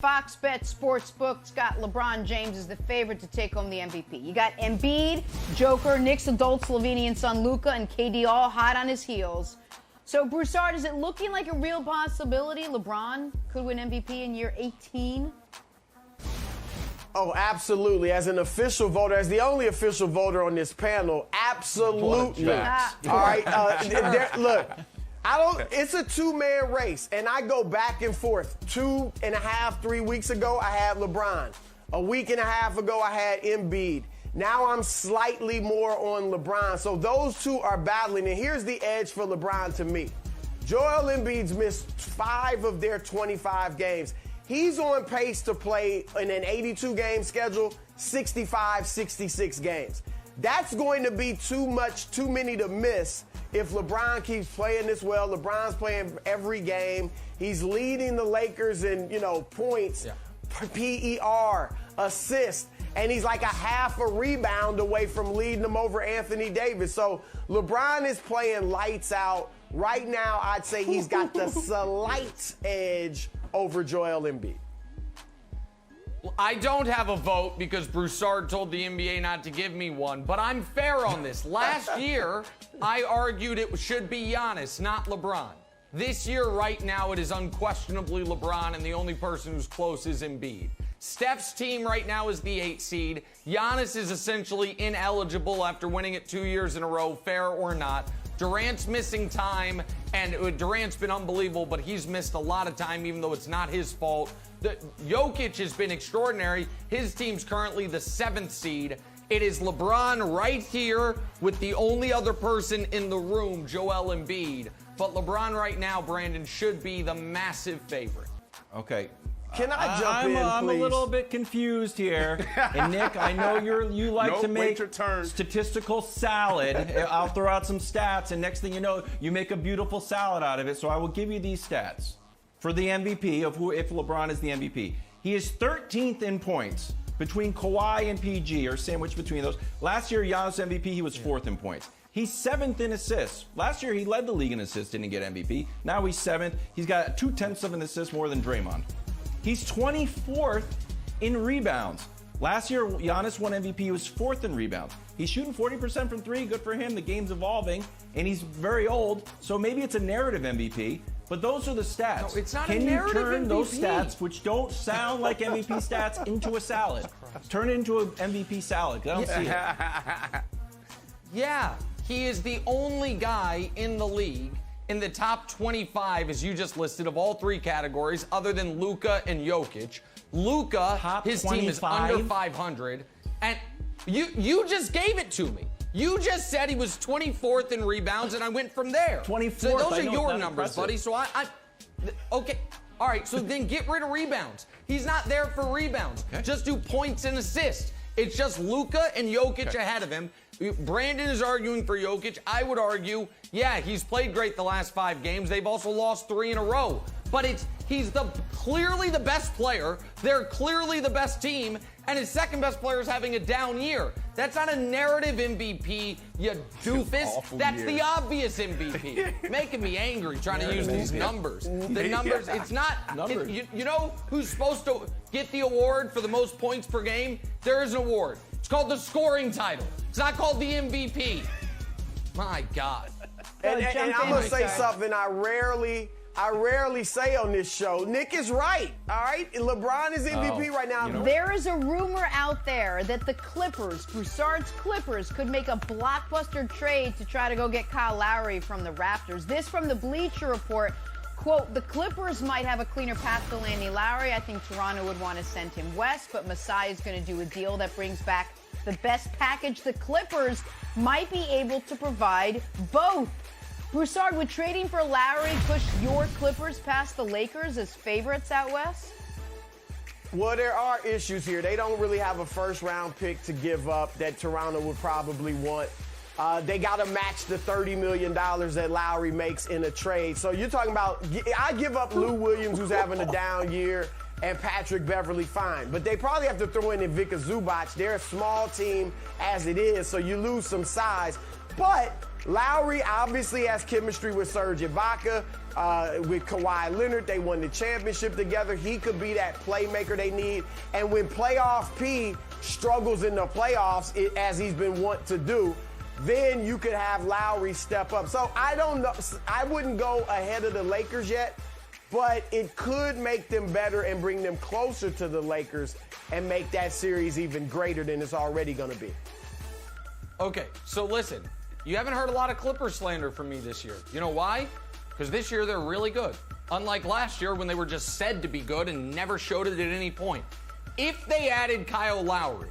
Fox Bet Sportsbook's got LeBron James as the favorite to take home the MVP. You got Embiid, Joker, Knicks adult Slovenian son Luka, and KD all hot on his heels. So, Broussard, is it looking like a real possibility LeBron could win MVP in year 18? Oh, absolutely. As an official voter, as the only official voter on this panel, absolutely. All right. Look, it's a two-man race, and I go back and forth. 2.5, 3 weeks ago, I had LeBron. A week and a half ago, I had Embiid. Now I'm slightly more on LeBron. So those two are battling, and here's the edge for LeBron to me. Joel Embiid's missed 5 of their 25 games. He's on pace to play in an 82-game schedule, 65, 66 games. That's going to be too many to miss if LeBron keeps playing this well. LeBron's playing every game. He's leading the Lakers in, points, PER, assists, and he's like a half a rebound away from leading them over Anthony Davis. So LeBron is playing lights out. Right now, I'd say he's got the slight edge over Joel Embiid. I don't have a vote because Broussard told the NBA not to give me one, but I'm fair on this. Last year, I argued it should be Giannis, not LeBron. This year, right now, it is unquestionably LeBron, and the only person who's close is Embiid. Steph's team right now is the 8 seed. Giannis is essentially ineligible after winning it 2 years in a row, fair or not. Durant's missing time, and Durant's been unbelievable, but he's missed a lot of time, even though it's not his fault. Jokic has been extraordinary. His team's currently the 7th seed. It is LeBron right here with the only other person in the room, Joel Embiid. But LeBron right now, Brandon, should be the massive favorite. Okay. Can I jump in, please? I'm a little bit confused here. And Nick, I know you like to make statistical salad. I'll throw out some stats, and next thing you know, you make a beautiful salad out of it. So I will give you these stats for the MVP of if LeBron is the MVP. He is 13th in points between Kawhi and PG, or sandwiched between those. Last year, Giannis MVP, he was 4th in points. He's 7th in assists. Last year, he led the league in assists, didn't get MVP. Now he's 7th. He's got 0.2 of an assist more than Draymond. He's 24th in rebounds. Last year, Giannis won MVP. He was 4th in rebounds. He's shooting 40% from 3. Good for him. The game's evolving, and he's very old, so maybe it's a narrative MVP. But those are the stats. No, it's not Can a narrative you turn MVP. those stats, which don't sound like MVP stats, into a salad? Turn it into an MVP salad, 'cause I don't see it. Yeah, he is the only guy in the league in the top 25, as you just listed, of all 3 categories, other than Luka and Jokic. Luka, his 25? Team is under 500, and you just gave it to me. You just said he was 24th in rebounds, and I went from there. 24th. So those are your impressive. numbers, buddy. So okay. All right, so then get rid of rebounds. He's not there for rebounds. Okay. Just do points and assists. It's just Luka and Jokic ahead of him. Brandon is arguing for Jokic. I would argue, yeah, he's played great the last 5 games. They've also lost 3 in a row. But he's clearly the best player. They're clearly the best team. And his second best player is having a down year. That's not a narrative MVP, you doofus. That's the obvious MVP. Making me angry trying to use these numbers. The numbers, it's not. You know who's supposed to get the award for the most points per game? There is an award. It's called the scoring title. It's not called the MVP. My God. And I'm going to say something I rarely say on this show. Nick is right, all right? LeBron is MVP right now. There is a rumor out there that the Clippers, Broussard's Clippers, could make a blockbuster trade to try to go get Kyle Lowry from the Raptors. This from the Bleacher Report. Quote, the Clippers might have a cleaner path to landing Lowry. I think Toronto would want to send him west, but Masai is going to do a deal that brings back the best package. The Clippers might be able to provide both. Broussard, would trading for Lowry push your Clippers past the Lakers as favorites out west? Well, there are issues here. They don't really have a first-round pick to give up that Toronto would probably want. They got to match the $30 million that Lowry makes in a trade. So you're talking about, I give up Lou Williams, who's having a down year, and Patrick Beverly, fine. But they probably have to throw in Ivica Zubac. They're a small team as it is, so you lose some size. But Lowry obviously has chemistry with Serge Ibaka, with Kawhi Leonard. They won the championship together. He could be that playmaker they need. And when playoff P struggles in the playoffs, as he's been wont to do, then you could have Lowry step up. So I don't know. I wouldn't go ahead of the Lakers yet, but it could make them better and bring them closer to the Lakers and make that series even greater than it's already going to be. Okay, so listen, you haven't heard a lot of Clipper slander from me this year. You know why? Because this year they're really good. Unlike last year when they were just said to be good and never showed it at any point. If they added Kyle Lowry,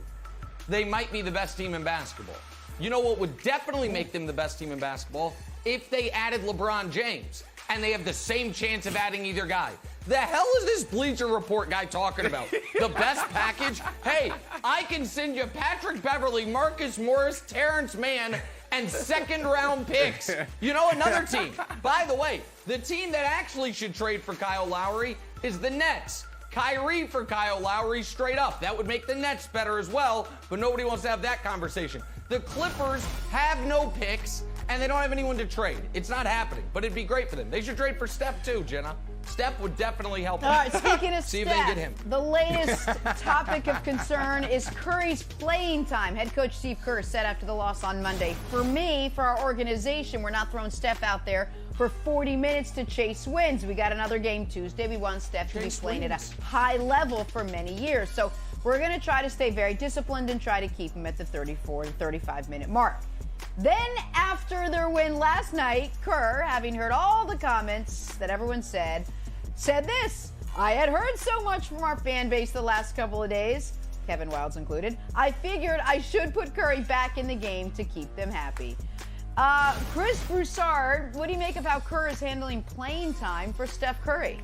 they might be the best team in basketball. You know what would definitely make them the best team in basketball? If they added LeBron James, and they have the same chance of adding either guy. The hell is this Bleacher Report guy talking about? The best package? Hey, I can send you Patrick Beverley, Marcus Morris, Terrence Mann, and second-round picks. You know, another team. By the way, the team that actually should trade for Kyle Lowry is the Nets. Kyrie for Kyle Lowry straight up. That would make the Nets better as well, but nobody wants to have that conversation. The Clippers have no picks, and they don't have anyone to trade. It's not happening, but it'd be great for them. They should trade for Steph too, Jenna. Steph would definitely help them. All right, speaking of See Steph, if they get him. The latest topic of concern is Curry's playing time. Head coach Steve Kerr said after the loss on Monday, for me, for our organization, we're not throwing Steph out there for 40 minutes to chase wins. We got another game Tuesday. We want Steph to be playing at a high level for many years. So we're going to try to stay very disciplined and try to keep him at the 34 to 35-minute mark. Then, after their win last night, Kerr, having heard all the comments that everyone said this: I had heard so much from our fan base the last couple of days, Kevin Wildes included. I figured I should put Curry back in the game to keep them happy. Chris Broussard, what do you make of how Kerr is handling playing time for Steph Curry?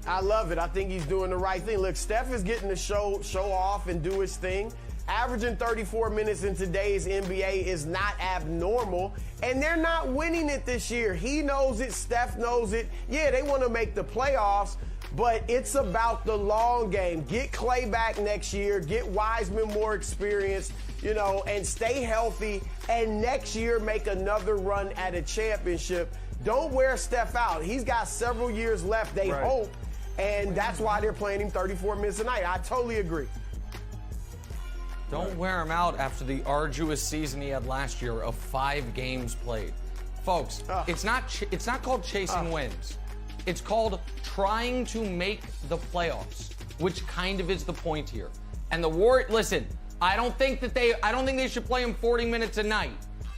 I love it. I think he's doing the right thing. Look, Steph is getting to show off and do his thing. Averaging 34 minutes in today's NBA is not abnormal, and they're not winning it this year. He knows it. Steph knows it. Yeah, they want to make the playoffs, but it's about the long game. Get Clay back next year. Get Wiseman more experience, and stay healthy, and next year make another run at a championship. Don't wear Steph out. He's got several years left, they hope, and that's why they're playing him 34 minutes a night. I totally agree. Don't wear him out after the arduous season he had last year of 5 games played. Folks, it's not called chasing wins. It's called trying to make the playoffs, which kind of is the point here. And the Warriors, listen, I don't think they should play him 40 minutes a night.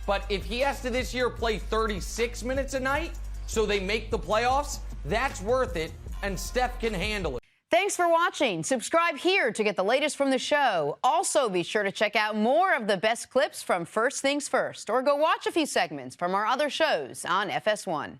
But if he has to this year play 36 minutes a night so they make the playoffs, that's worth it, and Steph can handle it. Thanks for watching. Subscribe here to get the latest from the show. Also, be sure to check out more of the best clips from First Things First, or go watch a few segments from our other shows on FS1.